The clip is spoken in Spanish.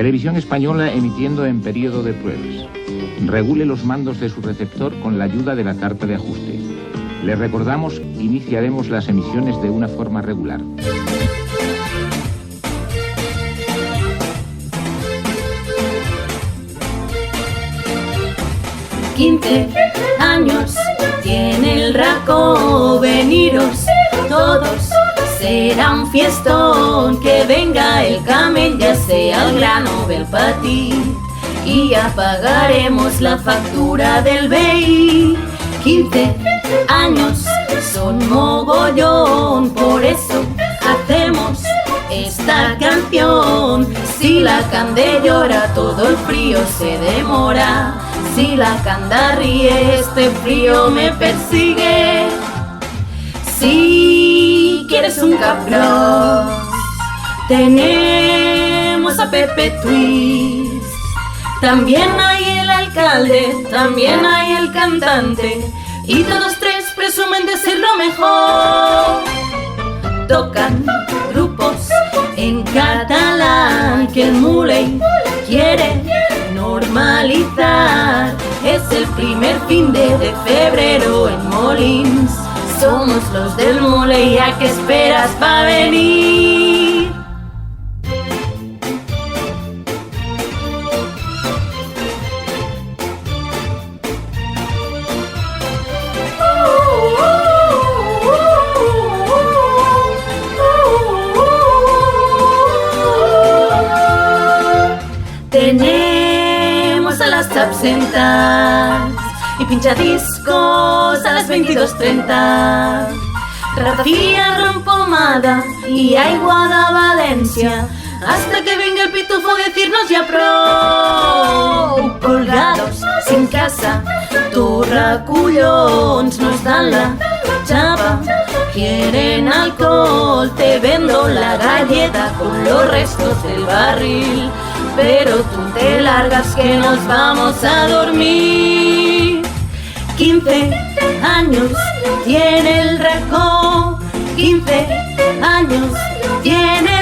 Televisión Española emitiendo en periodo de pruebas. Regule los mandos de su receptor con la ayuda de la carta de ajuste. Le recordamos, iniciaremos las emisiones de una forma regular. «15 años tiene el Raco, veniros todos, será un fiestón, que venga el camel, ya sea el grano del patí, y ya pagaremos la factura del BI. 15 años son mogollón, por eso hacemos esta canción. Si la cande llora, todo el frío se demora. Si la canda ríe, este frío me persigue. Si quieres un cabrón, tenemos a Pepe Twist. También hay el alcalde, también hay el cantante, y todos tres presumen de ser lo mejor. Tocan grupos en catalán que el Muley quiere normalizar. Es el primer fin de febrero en Molins. Somos los del Muley, ¿a qué esperas pa' venir? Tenemos a las absentas y pinchadiscos a las 22:30. Ratafía, rompomada y aiguada Valencia, hasta que venga el pitufo a decirnos ya pro. Colgados sin casa, torracullons nos dan la chapa. Quieren alcohol, te vendo la galleta con los restos del barril, pero tú te largas que nos vamos a dormir. 15 años tiene el Raco, 15 años tiene